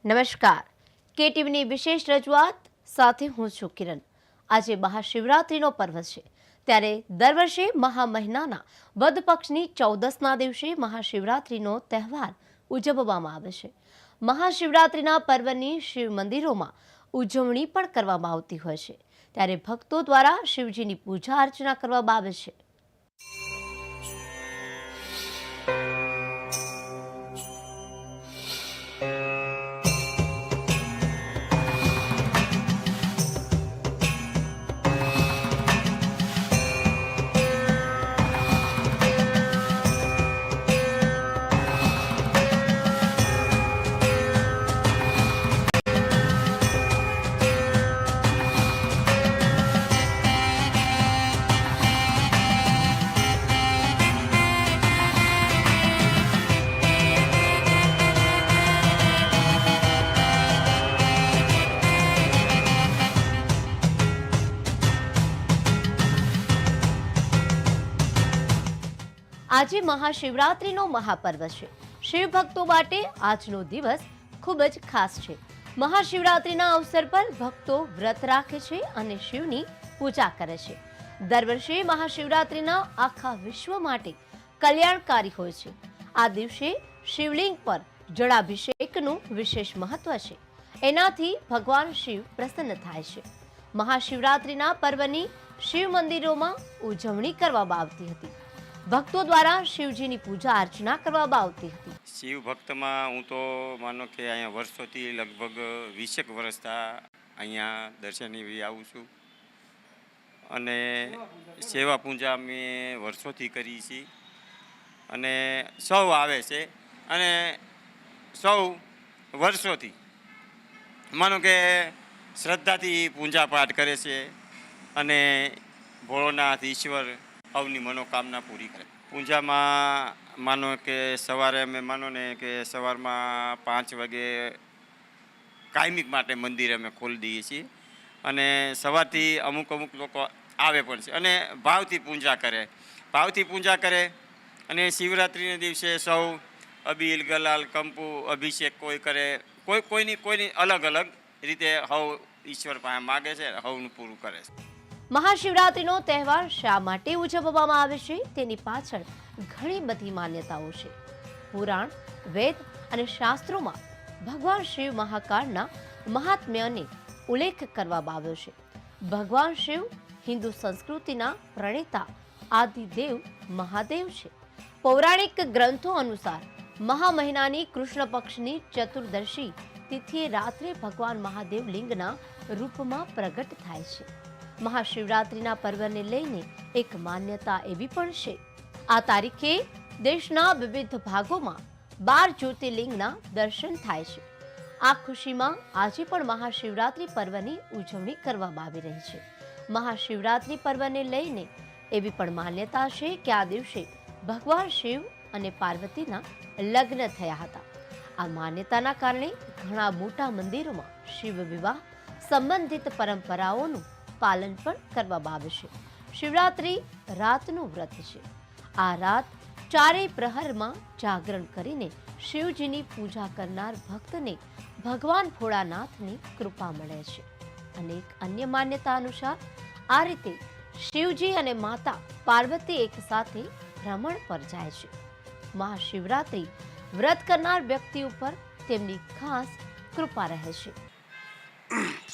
નમસ્કાર, કેટીવીની વિશેષ રજૂઆત સાથે હું છું કિરણ। આજે મહાશિવરાત્રિનો પર્વ છે, ત્યારે દર વર્ષે મહા મહિનાના વદ પક્ષની 14ના દિવસે મહાશિવરાત્રિનો તહેવાર ઉજવવામાં આવે છે। મહાશિવરાત્રિના પર્વની શિવ મંદિરોમાં ઉજવણી પણ કરવામાં આવતી હોય છે, ત્યારે ભક્તો દ્વારા શિવજીની પૂજા અર્ચના કરવામાં આવે છે। આજે મહાશિવરાત્રિનો મહાપર્વ છે। શિવ ભક્તો માટે આજનો દિવસ ખૂબ જ ખાસ છે। મહાશિવરાત્રિના અવસર પર ભક્તો વ્રત રાખે છે અને શિવની પૂજા કરે છે। દર વર્ષે મહાશિવરાત્રિના આખા વિશ્વ માટે કલ્યાણકારી હોય છે। આ દિવસે શિવલિંગ પર જળાભિષેકનું વિશેષ મહત્વ છે। એનાથી ભગવાન શિવ પ્રસન્ન થાય છે। મહાશિવરાત્રિના પર્વની શિવ મંદિરોમાં ઉજવણી કરવામાં આવતી હતી। ભક્તો દ્વારા શિવજીની પૂજા અર્ચના કરવામાં આવતી હતી। શિવ ભક્તમાં હું તો માનો કે અહીંયા વર્ષોથી લગભગ 20 વર્ષથી અહીંયા દર્શને આવું છું અને સેવા પૂજા મેં વર્ષોથી કરી છે અને સૌ આવે છે અને સૌ વર્ષોથી માનો કે શ્રદ્ધાથી પૂજા પાઠ કરે છે અને ભોળોનાથ ઈશ્વર અવની મનોકામના પૂરી કરે। પૂજામાં માનો કે સવારે અમે માનો ને કે સવારમાં 5 વાગે કાયમિક માટે મંદિર અમે ખોલી દઈએ છીએ અને સવારથી અમુક લોકો આવે પણ છે અને ભાવથી પૂજા કરે અને શિવરાત્રિના દિવસે સૌ અબીલ ગલાલ કંકુ અભિષેક કોઈ કરે, કોઈની અલગ અલગ રીતે હવ ઈશ્વર પાસે માગે છે, હવનું પૂરું કરે છે। મહાશિવરાત્રિનો તહેવાર શા માટે ઉજવવામાં આવે છે તેની પાછળ ઘણી બધી માન્યતાઓ છે। પુરાણ, વેદ અને શાસ્ત્રોમાં ભગવાન શિવ મહાકાળના મહાત્મ્યને ઉલ્લેખ કરવામાં આવ્યો છે। ભગવાન શિવ હિન્દુ સંસ્કૃતિના પ્રણેતા આદિદેવ મહાદેવ છે। પૌરાણિક ગ્રંથો અનુસાર મહા મહિનાની કૃષ્ણ પક્ષની ચતુર્દશી તિથિએ રાત્રે ભગવાન મહાદેવ લિંગના રૂપમાં પ્રગટ થાય છે। મહાશિવરાત્રિના પર્વને લઈને એક માન્યતા એવી પણ છે, આ તારીખે દેશના વિવિધ ભાગોમાં 12 જ્યોતિર્લિંગના દર્શન થાય છે। આ ખુશીમાં આજે પણ મહાશિવરાત્રિ પર્વની ઉજવણી કરવામાં આવી રહી છે। મહાશિવરાત્રિ પર્વને લઈને એવી પણ માન્યતા છે કે આ દિવસે ભગવાન શિવ અને પાર્વતીના લગ્ન થયા હતા। આ માન્યતાના કારણે ઘણા મોટા મંદિરોમાં શિવ વિવાહ સંબંધિત પરંપરાઓનું પાલન પણ કરવામાં આવે છે। શિવરાત્રિ રાતનું વ્રત છે। આ રાત ચારેય પ્રહરમાં જાગરણ કરીને શિવજીની પૂજા કરનાર ભક્તને ભગવાન ભોળાનાથની કૃપા મળે છે। અને એક અન્ય માન્યતા અનુસાર આ રીતે શિવજી અને માતા પાર્વતી એક સાથે ભ્રમણ પર જાય છે। મહાશિવરાત્રિ વ્રત કરનાર વ્યક્તિ ઉપર તેમની ખાસ કૃપા રહે છે।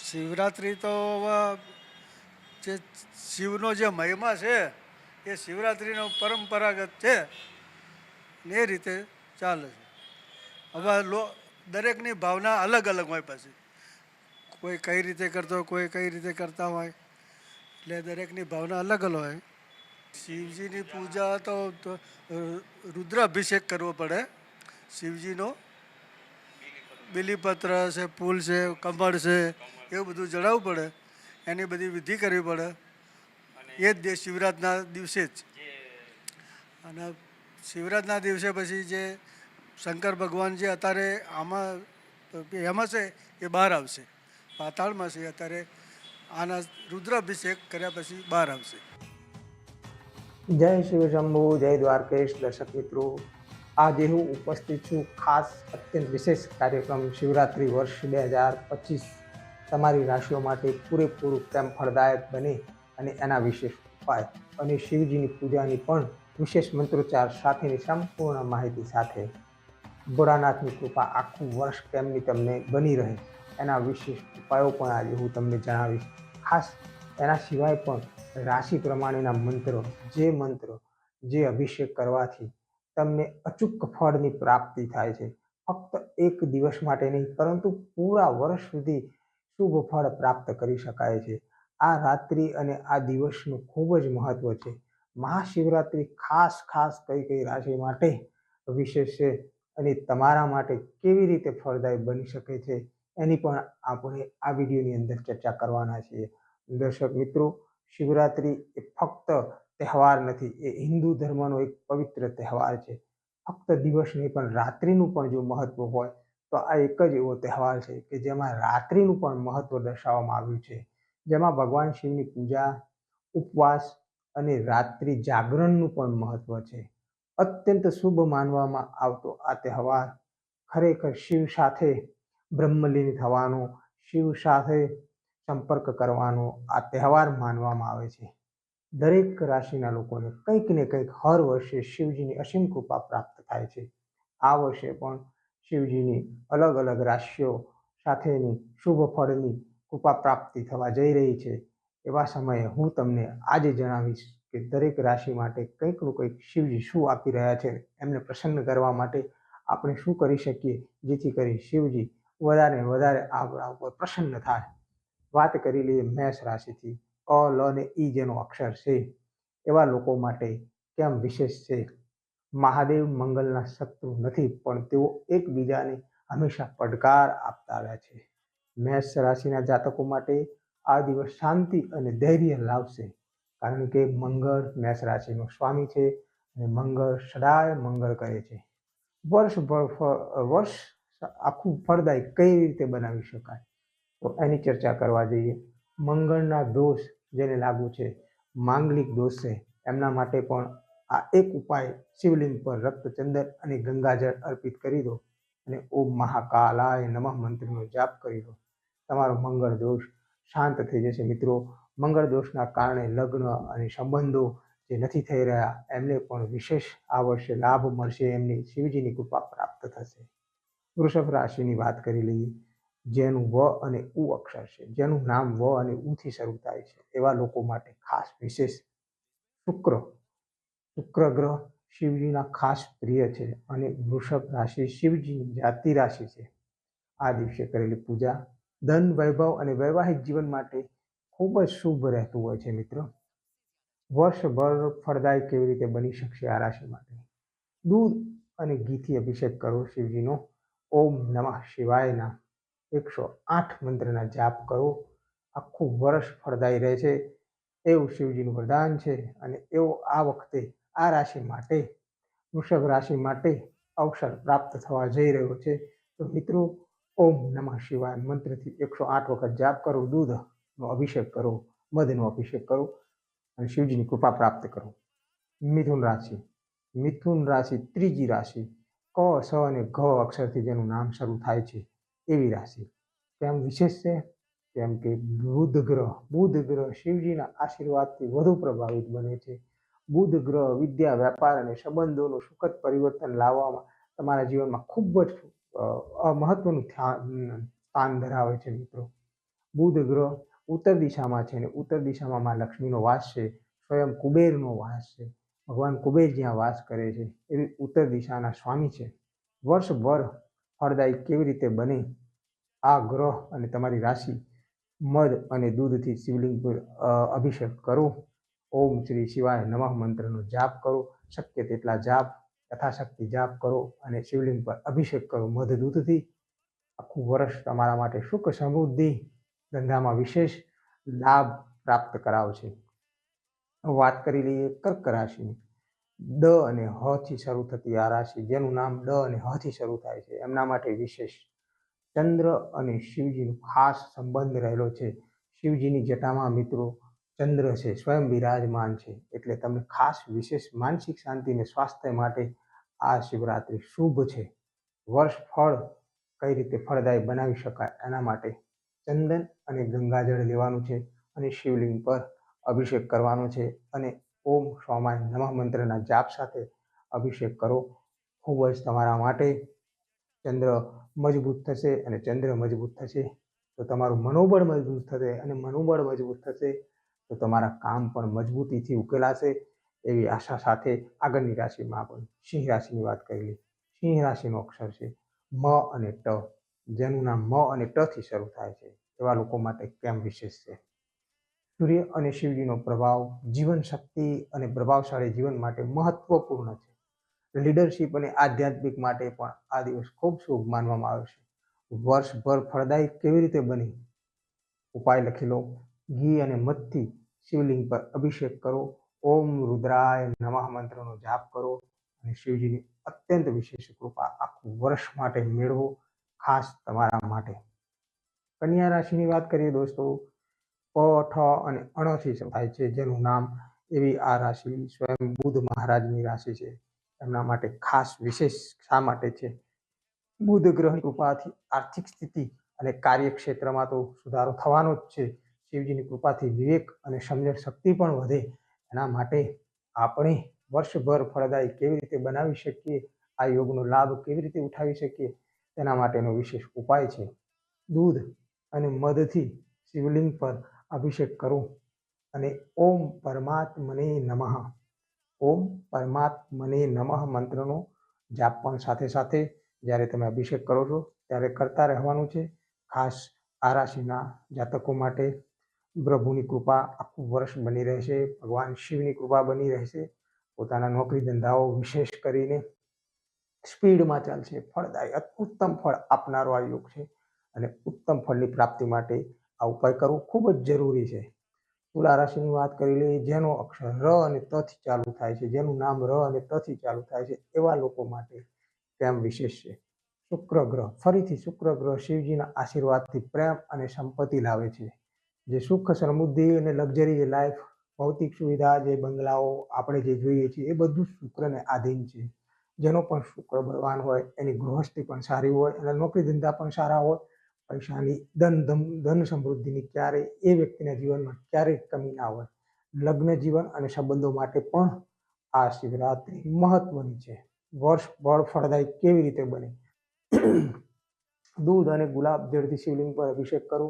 શિવરાત્રિ તો જે શિવનો જે મહિમા છે એ શિવરાત્રિનો પરંપરાગત છે ને એ રીતે ચાલે છે। હવે દરેકની ભાવના અલગ અલગ હોય, પછી કોઈ કઈ રીતે કરતો હોય, કોઈ કઈ રીતે કરતા હોય, એટલે દરેકની ભાવના અલગ અલગ હોય। શિવજીની પૂજા તો રુદ્રાભિષેક કરવો પડે। શિવજીનો બીલીપત્ર છે, ફૂલ છે, કમળ છે, એવું બધું ચડાવવું પડે, એની બધી વિધિ કરવી પડે એ જ શિવરાતના દિવસે જ। અને શિવરાતના દિવસે પછી જે શંકર ભગવાન જે અત્યારે એમાં છે એ બહાર આવશે, પાતાળમાં છે અત્યારે, આના રુદ્રાભિષેક કર્યા પછી બહાર આવશે। જય શિવ શંભુ, જય દ્વારકેશ. દર્શક મિત્રો, આજે હું ઉપસ્થિત છું ખાસ અત્યંત વિશેષ કાર્યક્રમ શિવરાત્રિ વર્ષ 2025 તમારી રાશિઓ માટે પૂરેપૂરું પ્રેમ ફળદાયક બને અને એના વિશેષ ઉપાય અને શિવજીની પૂજાની પણ વિશેષ મંત્રોચ્ચાર સાથેની સંપૂર્ણ માહિતી સાથે ભોળાનાથની કૃપા આખું વર્ષ કેમની તમને બની રહે એના વિશેષ ઉપાયો પણ આજે હું તમને જણાવીશ. ખાસ એના સિવાય પણ રાશિ પ્રમાણેના મંત્ર જે અભિષેક કરવાથી તમને અચૂક ફળની પ્રાપ્તિ થાય છે. ફક્ત એક દિવસ માટે નહીં, પરંતુ પૂરા વર્ષ સુધી શુભ ફળ પ્રાપ્ત કરી શકાય છે. આ રાત્રિ અને આ દિવસનું ખૂબ જ મહત્વ છે. મહાશિવરાત્રિ ખાસ કઈ રાશિ માટે વિશેષ છે અને તમારા માટે કેવી રીતે ફળદાયી બની શકે છે એની પણ આપણે આ વિડીયોની અંદર ચર્ચા કરવાના છીએ. દર્શક મિત્રો, શિવરાત્રિ એ ફક્ત તહેવાર નથી, એ હિન્દુ ધર્મનો એક પવિત્ર તહેવાર છે. ફક્ત દિવસ નહીં પણ રાત્રિનું પણ જો મહત્વ હોય તો આ એક જ એવો તહેવાર છે કે જેમાં રાત્રિનું પણ મહત્વ દર્શાવવામાં આવ્યું છે, જેમાં ભગવાન શિવની પૂજા, ઉપવાસ અને રાત્રિ જાગરણનું પણ મહત્વ છે. અત્યંત શુભ માનવામાં આવતો આ તહેવાર ખરેખર શિવ સાથે બ્રહ્મલીન થવાનો, શિવ સાથે સંપર્ક કરવાનો આ તહેવાર માનવામાં આવે છે. દરેક રાશિના લોકોને કંઈક ને કંઈક હર વર્ષે શિવજીની અસીમ કૃપા પ્રાપ્ત થાય છે. આ વર્ષે પણ શિવજીની અલગ અલગ રાશિઓ સાથેની શુભ ફળની કૃપા પ્રાપ્તિ થવા જઈ રહી છે. એવા સમયે હું તમને આજે જણાવીશ કે દરેક રાશિ માટે કંઈકનું કંઈક શિવજી શું આપી રહ્યા છે, એમને પ્રસન્ન કરવા માટે આપણે શું કરી શકીએ જેથી કરી શિવજી વધારે આપણા ઉપર પ્રસન્ન થાય. વાત કરી લઈએ મેષ રાશિથી. અ, લ અને ઈ જેનો અક્ષર છે એવા લોકો માટે કેમ વિશેષ છે. મહાદેવ મંગલના શત્રુ નથી, પણ તેઓ એકબીજાને હંમેશા પડકાર આપતા આવ્યા છે. મેષ રાશિના જાતકો માટે આ દિવસ શાંતિ અને ધૈર્ય લાવશે, કારણ કે મંગળ મેષ રાશિનો સ્વામી છે અને મંગળ સદાય મંગળ કરે છે. વર્ષ આખું ફળદાયી કઈ રીતે બનાવી શકાય તો એની ચર્ચા કરવા જઈએ. મંગળના દોષ જેને લાગુ છે, માંગલિક દોષ છે, એમના માટે પણ આ એક ઉપાય શિવલિંગ પર રક્તચંદન અને ગંગાજળ અર્પિત કરી દો અને ઓમ મહાકાલાય નમઃ મંત્રનો જાપ કરી દો. તમારો મંગળ દોષ શાંત થઈ જશે. મિત્રો, મંગળ દોષના કારણે લગ્ન અને સંબંધો જે નથી થઈ રહ્યા એમને પણ વિશેષ આ વર્ષે લાભ મળશે, એમની શિવજીની કૃપા પ્રાપ્ત થશે. વૃષભ રાશિની વાત કરી લઈએ. જેનું વ અને ઉ અક્ષર છે, જેનું નામ વ અને ઉથી શરૂ થાય છે, એવા લોકો માટે ખાસ વિશેષ શુક્ર ગ્રહ શિવજીના ખાસ પ્રિય છે અને વૃષભ રાશિ શિવજીની જાતિ રાશિ છે. આ દિવસે કરેલી પૂજા ધન, વૈભવ અને વૈવાહિક જીવન માટે ખૂબ જ શુભ રહેતું હોય છે. મિત્રો, વર્ષભર ફળદાયી કેવી રીતે બની શકશે આ રાશિ માટે? દૂધ અને ઘીથી અભિષેક કરો શિવજીનો. ઓમ નમઃ શિવાયના 108 મંત્રના જાપ કરો. આખું વર્ષ ફળદાયી રહે છે એવું શિવજીનું વરદાન છે અને એવો આ વખતે આ રાશિ માટે, વૃષભ રાશિ માટે અવસર પ્રાપ્ત થવા જઈ રહ્યો છે. તો મિત્રો, ઓમ નમઃ શિવાય મંત્રથી 108 વખત જાપ કરો, દૂધનો અભિષેક કરો, મધનો અભિષેક કરો અને શિવજીની કૃપા પ્રાપ્ત કરો. મિથુન રાશિ ત્રીજી રાશિ, ક, સ અને ઘ અક્ષરથી જેનું નામ શરૂ થાય છે એવી રાશિ. કેમ વિશેષ છે? કેમ કે બુધ ગ્રહ શિવજીના આશીર્વાદથી વધુ પ્રભાવિત બને છે. બુધ ગ્રહ વિદ્યા, વેપાર અને સંબંધોનું સુખદ પરિવર્તન લાવવામાં તમારા જીવનમાં ખૂબ જ મહત્વનું સ્થાન ધરાવે છે. મિત્રો, બુધ ગ્રહ ઉત્તર દિશામાં છે અને ઉત્તર દિશામાં માં લક્ષ્મીનો વાસ છે, સ્વયં કુબેરનો વાસ છે. ભગવાન કુબેર જ્યાં વાસ કરે છે એવી ઉત્તર દિશાના સ્વામી છે. વર્ષભર ફળદાયી કેવી રીતે બને? આ ગ્રહ અને તમારી રાશિ મધ અને દૂધથી શિવલિંગ પર અભિષેક કરો. ઓમ શ્રી શિવાય નમઃ મંત્રનો જાપ કરો. શક્ય તેટલા જાપ, યથાશક્તિ જાપ કરો અને શિવલિંગ પર અભિષેક કરો મધ દૂધથી. આખું વર્ષ તમારા માટે સુખ, સમૃદ્ધિ, ધંધામાં વિશેષ લાભ પ્રાપ્ત કરાવશે. વાત કરી લઈએ કર્ક રાશિની. ડ અને હ થી શરૂ થતી આ રાશિ, જેનું નામ ડ અને હ થી શરૂ થાય છે, એમના માટે વિશેષ ચંદ્ર અને શિવજીનો ખાસ સંબંધ રહેલો છે. શિવજીની જટામાં મિત્રો ચંદ્ર છે સ્વયં બિરાજમાન છે, એટલે તમને ખાસ વિશેષ માનસિક શાંતિ અને સ્વાસ્થ્ય માટે આ શિવરાત્રિ શુભ છે. વર્ષ ફળ કઈ રીતે ફળદાયી બનાવી શકાય એના માટે ચંદન અને ગંગાજળ લેવાનું છે અને શિવલિંગ પર અભિષેક કરવાનો છે અને ઓમ સ્વામાય નમઃ મંત્રના જાપ સાથે અભિષેક કરો. ખૂબ જ તમારા માટે ચંદ્ર મજબૂત થશે, અને ચંદ્ર મજબૂત થશે તો તમારું મનોબળ મજબૂત થશે, અને મનોબળ મજબૂત થશે તો તમારા કામ પણ મજબૂતીથી ઉકેલાશે. એવી આશા સાથે આગળની રાશિમાં આપણે સિંહ રાશિની વાત કરી લઈએ. સિંહ રાશિનો અક્ષર છે મ અને ટ, જેનું નામ મ અને ટ થી શરૂ થાય છે. એવા લોકો માટે કેમ વિશેષ છે? સૂર્ય અને શિવજીનો પ્રભાવ જીવન શક્તિ અને પ્રભાવશાળી જીવન માટે મહત્વપૂર્ણ છે. લીડરશિપ અને આધ્યાત્મિક માટે પણ આ દિવસ ખૂબ શુભ માનવામાં આવે છે. વર્ષભર ફળદાયી કેવી રીતે બની? ઉપાય લખી લો. ઘી અને મધથી શિવલિંગ પર અભિષેક કરો. ઓમ રુદ્રાય નમઃ મંત્રનો જાપ કરો અને શિવજીની અત્યંત વિશેષ કૃપા આખું વર્ષ માટે મેળવો, ખાસ તમારા માટે. કન્યા રાશિની વાત કરીએ દોસ્તો. પ, ઠ અને અણથી થાય છે, જેનું નામ એવી આ રાશિ સ્વયં બુધ મહારાજની રાશિ છે. એમના માટે ખાસ વિશેષ શા માટે છે? બુધ ગ્રહની કૃપાથી આર્થિક સ્થિતિ અને કાર્યક્ષેત્રમાં તો સુધારો થવાનો જ છે. શિવજીની કૃપાથી વિવેક અને સમજણ શક્તિ પણ વધે. એના માટે આપણે વર્ષભર ફળદાયી કેવી રીતે બનાવી શકીએ, આ યોગનો લાભ કેવી રીતે ઉઠાવી શકીએ, તેના માટેનો વિશેષ ઉપાય છે દૂધ અને મધથી શિવલિંગ પર અભિષેક કરો અને ઓમ પરમાત્મને નમઃ, ઓમ પરમાત્મને નમઃ મંત્રનો જાપ પણ સાથે સાથે જ્યારે તમે અભિષેક કરો છો ત્યારે કરતા રહેવાનું છે. ખાસ આ રાશિના જાતકો માટે પ્રભુની કૃપા આખું વર્ષ બની રહેશે, ભગવાન શિવની કૃપા બની રહેશે. પોતાના નોકરી ધંધાઓ વિશેષ કરીને સ્પીડમાં ચાલશે. ફળદાયી ઉત્તમ ફળ આપનારો આ યોગ છે, અને ઉત્તમ ફળની પ્રાપ્તિ માટે આ ઉપાય કરવો ખૂબ જ જરૂરી છે. તુલા રાશિની વાત કરી લઈએ. જેનો અક્ષર ર અને ત થી ચાલુ થાય છે, જેનું નામ ર અને ત થી ચાલુ થાય છે, એવા લોકો માટે કેમ વિશેષ છે? શુક્ર ગ્રહ, ફરીથી શુક્ર ગ્રહ શિવજીના આશીર્વાદથી પ્રેમ અને સંપત્તિ લાવે છે. જે સુખ, સમૃદ્ધિ અને લક્ઝરી લાઈફ, ભૌતિક સુવિધા, જે બંગલાઓ આપણે જે જોઈએ છીએ એ બધું શુક્રને આધીન છે. જેનો પણ શુક્ર બળવાન હોય એની ગૃહસ્થી પણ સારી હોય, એના નોકરી ધંધા પણ સારા હોય, પૈસાની ધન સમૃદ્ધિની ક્યારેય એ વ્યક્તિના જીવનમાં ક્યારેય કમી ના હોય. લગ્ન જીવન અને સંબંધો માટે પણ આ શિવરાત્રિ મહત્વની છે. વર્ષભર ફળદાયી કેવી રીતે બને? દૂધ અને ગુલાબ જળથી શિવલિંગ પર અભિષેક કરો.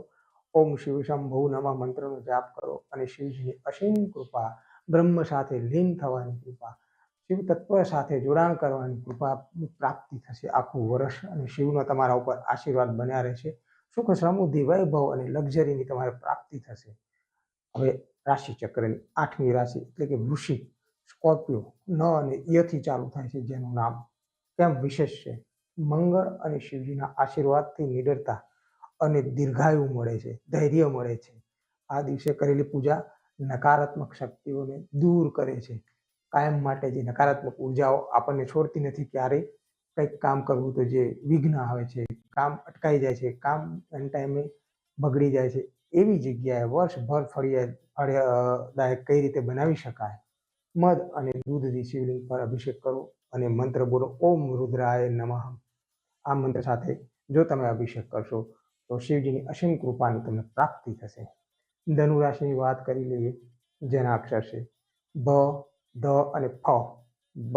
ઓમ શિવ શંભુ નમઃ મંત્રનો જાપ કરો અને શિવજીની અસીમ કૃપા, બ્રહ્મ સાથે લીન થવાની કૃપા, શિવ તત્વ સાથે જોડાણ કરવાની કૃપા પ્રાપ્તિ થશે આખું વર્ષ, અને શિવનો તમારા ઉપર આશીર્વાદ બન્યા રહેશે. સુખ, સમૃદ્ધિ, વૈભવ અને લક્ઝરીની તમારે પ્રાપ્તિ થશે. હવે રાશિ ચક્રની 8મી રાશિ એટલે કે વૃશ્ચિક, સ્કોર્પિયો, ન અને યથી ચાલુ થાય છે, જેનું નામ કેમ વિશેષ છે? મંગળ અને શિવજીના આશીર્વાદથી નિડરતા અને દીર્ઘાયુ મળે છે, ધૈર્ય મળે છે. આ દિવસે કરેલી પૂજા નકારાત્મક શક્તિઓને દૂર કરે છે. કાયમ માટે જે નકારાત્મક ઉર્જાઓ આપણને છોડતી નથી, ક્યારેય કંઈક કામ કરવું તો જે વિઘ્ન આવે છે, કામ અટકાઈ જાય છે, કામ એન ટાઈમે બગડી જાય છે, એવી જગ્યાએ વર્ષભર ફળદાયક કઈ રીતે બનાવી શકાય? મધ અને દૂધથી શિવલિંગ પર અભિષેક કરો અને મંત્ર બોલો ઓમ રુદ્રાય નમઃ. આ મંત્ર સાથે જો તમે અભિષેક કરશો તો શિવજીની અસીમ કૃપાની તમને પ્રાપ્તિ થશે. ધનુ રાશિની વાત કરી લઈએ. જેના અક્ષર છે ભ, ધ અને ફ. બ,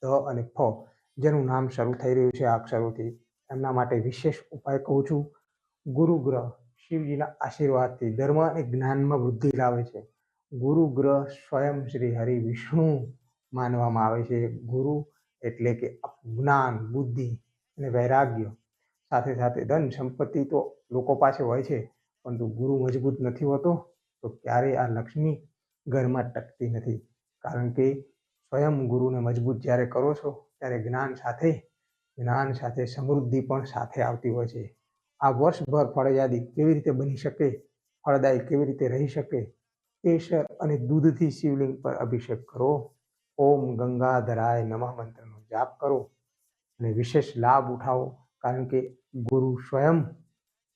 ધ અને ફ, જેનું નામ શરૂ થઈ રહ્યું છે આ અક્ષરોથી, એમના માટે વિશેષ ઉપાય કહું છું. ગુરુ ગ્રહ શિવજીના આશીર્વાદથી ધર્મ અને જ્ઞાનમાં વૃદ્ધિ લાવે છે. ગુરુ ગ્રહ સ્વયં શ્રી હરિ વિષ્ણુ માનવામાં આવે છે. ગુરુ એટલે કે જ્ઞાન, બુદ્ધિ અને વૈરાગ્ય. સાથે સાથે ધન સંપત્તિ તો લોકો પાસે હોય છે, પરંતુ ગુરુ મજબૂત નથી હોતો તો ક્યારેય આ લક્ષ્મી ઘરમાં ટકતી નથી. કારણ કે સ્વયં ગુરુને મજબૂત જ્યારે કરો છો ત્યારે જ્ઞાન સાથે સમૃદ્ધિ પણ સાથે આવતી હોય છે. આ વર્ષભર ફળદાયી કેવી રીતે બની શકે, ફળદાયી કેવી રીતે રહી શકે? કેસર અને દૂધથી શિવલિંગ પર અભિષેક કરો. ઓમ ગંગાધરાય નમઃ મંત્રનો જાપ કરો અને વિશેષ લાભ ઉઠાવો. કારણ કે ગુરુ સ્વયં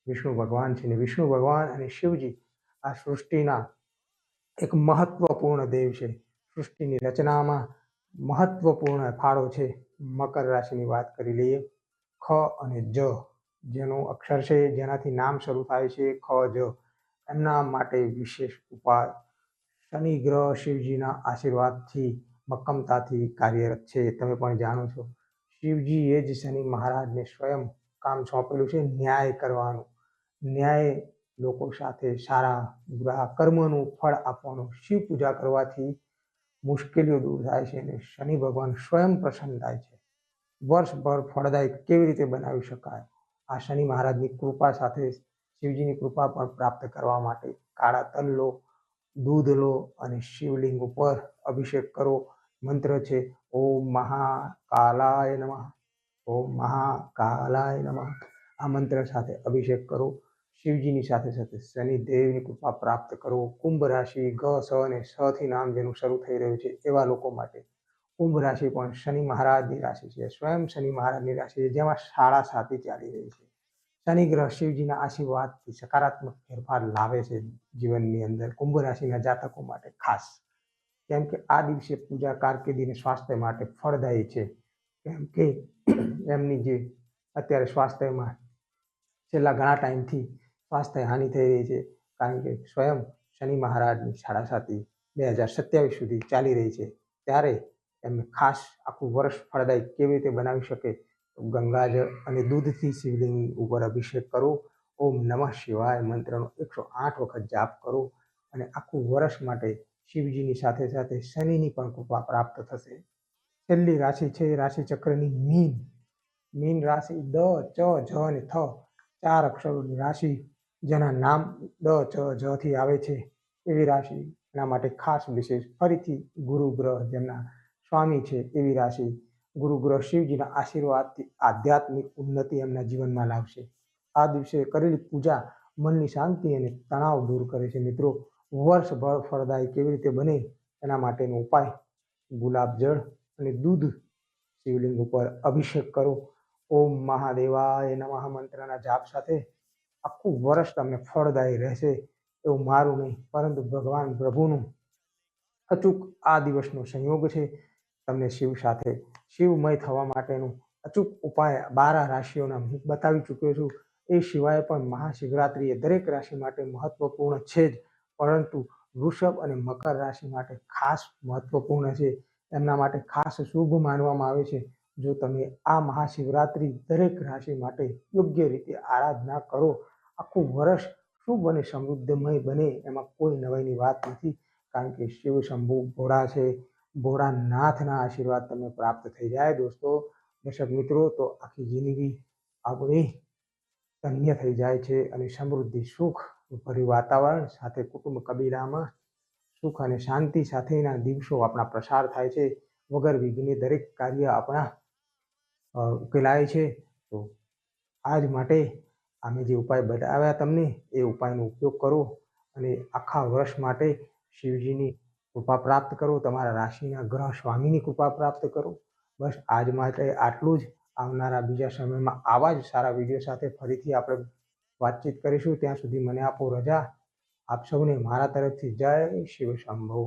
વિષ્ણુ ભગવાન છે, અને વિષ્ણુ ભગવાન અને શિવજી આ સૃષ્ટિના એક મહત્વપૂર્ણ દેવ છે. સૃષ્ટિની રચનામાં મહત્વપૂર્ણ ફાળો છે. મકર રાશિની વાત કરી લઈએ. ખ અને જ જેનું અક્ષર છે, જેનાથી નામ શરૂ થાય છે ખ જ, એમના માટે વિશેષ ઉપાય. શનિ ગ્રહ શિવજીના આશીર્વાદથી મક્કમતાથી કાર્યરત છે. તમે પણ જાણો છો, શિવજીએ જ શનિ મહારાજને સ્વયં કામ સોંપેલું છે ન્યાય કરવાનું. ન્યાય લોકો સાથે સારા બુરા કર્મનું ફળ આપવાનું. શિવ પૂજા કરવાથી મુશ્કેલીઓ દૂર થાય છે અને શનિ ભગવાન સ્વયં પ્રસન્ન થાય છે. વર્ષભર ફળદાયી કેવી રીતે બનાવી શકાય, આ શનિ મહારાજની કૃપા સાથે શિવજીની કૃપા પણ પ્રાપ્ત કરવા માટે કાળા તલ લો, દૂધ લો અને શિવલિંગ ઉપર અભિષેક કરો. મંત્ર છે ઓમ મહાકાલાય નમઃ, ઓમ મહાકાલાય નમઃ. આ મંત્ર સાથે અભિષેક કરો. શિવજીની સાથે સાથે શનિદેવની કૃપા પ્રાપ્ત કરો. કુંભ રાશિ ગ સ અને સ થી નામ જેનું શરૂ થઈ રહ્યું છે એવા લોકો માટે કુંભ રાશિ પણ શનિ મહારાજની રાશિ છે. સ્વયં શનિ મહારાજની રાશિ છે, જેમાં સાડા સાતી ચાલી રહી છે. શનિ ગ્રહ શિવજીના આશીર્વાદથી સકારાત્મક ફેરફાર લાવે છે જીવનની અંદર. કુંભ રાશિના જાતકો માટે ખાસ, કેમ કે આ દિવસે પૂજા કારકિર્દી અને સ્વાસ્થ્ય માટે ફળદાયી છે. કેમ કે એમની જે અત્યારે સ્વાસ્થ્યમાં છેલ્લા ઘણા ટાઈમથી સ્વાસ્થ્ય હાનિ થઈ રહી છે, કારણ કે સ્વયં શનિ મહારાજની સાડાસાતી 2027 સુધી ચાલી રહી છે. ત્યારે એમને ખાસ આખું વર્ષ ફળદાયી કેવી રીતે બનાવી શકે, તો ગંગાજળ અને દૂધથી શિવલિંગ ઉપર અભિષેક કરો. ઓમ નમઃ શિવાય મંત્રનો 108 વખત જાપ કરો અને આખું વર્ષ માટે શિવજીની સાથે સાથે શનિની પણ કૃપા પ્રાપ્ત થશે. છેલ્લી રાશિ છે રાશિ ચક્રની મીન. મીન રાશિ દ, ચ, જ અને થ 4 અક્ષરોની રાશિ, જેના નામ દ, ચ, જ થી આવે છે એવી રાશિ. એના માટે ખાસ વિશેષ ફરીથી ગુરુ ગ્રહ જેમના સ્વામી છે એવી રાશિ. ગુરુ ગ્રહ શિવજીના આશીર્વાદથી આધ્યાત્મિક ઉન્નતિ એમના જીવનમાં લાવશે. આ દિવસે કરેલી પૂજા મનની શાંતિ અને તણાવ દૂર કરે છે. મિત્રો, વર્ષભર ફળદાયી કેવી રીતે બને એના માટેનો ઉપાય: ગુલાબજળ અને દૂધ શિવલિંગ ઉપર અભિષેક કરો. ઓમ મહાદેવાય નમઃ મંત્રના જાપ સાથે આખું વર્ષ તમને ફળદાયી રહેશે એવું મારું નહીં, પરંતુ ભગવાન પ્રભુનું અચૂક આ દિવસનો સંયોગ છે. તમને શિવ સાથે શિવમય થવા માટેનું અચૂક ઉપાય 12 રાશિઓના હું બતાવી ચૂક્યો છું. એ સિવાય પણ મહાશિવરાત્રિ એ દરેક રાશિ માટે મહત્વપૂર્ણ છે જ, પરંતુ વૃષભ અને મકર રાશિ માટે ખાસ મહત્વપૂર્ણ છે. એમના માટે ખાસ શુભ માનવામાં આવે છે. જો તમે આ મહાશિવરાત્રિ દરેક રાશિ માટે યોગ્ય રીતે આરાધના કરો, આખું વર્ષ શુભ અને સમૃદ્ધમય બને એમાં કોઈ નવાઈની વાત નથી. કારણ કે શિવ શંભુ ભોળા છે. ભોળાનાથના આશીર્વાદ તમને પ્રાપ્ત થઈ જાય દોસ્તો, દર્શક મિત્રો, તો આખી જિંદગી આપણી ધન્ય થઈ જાય છે અને સમૃદ્ધિ, સુખ ભર્યું વાતાવરણ સાથે કુટુંબ કબીલામાં સુખ અને શાંતિ સાથેના દિવસો આપણા પ્રસાર થાય છે. વગર વિઘ્ને દરેક કાર્ય આપણા ઉકેલાય છે. તો આજ માટે અમે જે ઉપાય બતાવ્યા તમને, એ ઉપાયનો ઉપયોગ કરો અને આખા વર્ષ માટે શિવજીની કૃપા પ્રાપ્ત કરો. તમારા રાશિના ગ્રહ સ્વામીની કૃપા પ્રાપ્ત કરો. બસ આજ માટે આટલું જ. આવનારા બીજા સમયમાં આવા જ સારા વિડીયો સાથે ફરીથી આપણે વાતચીત કરીશું. ત્યાં સુધી મને આપો રજા. આપ સૌને મારા તરફથી જય શિવ શંભો.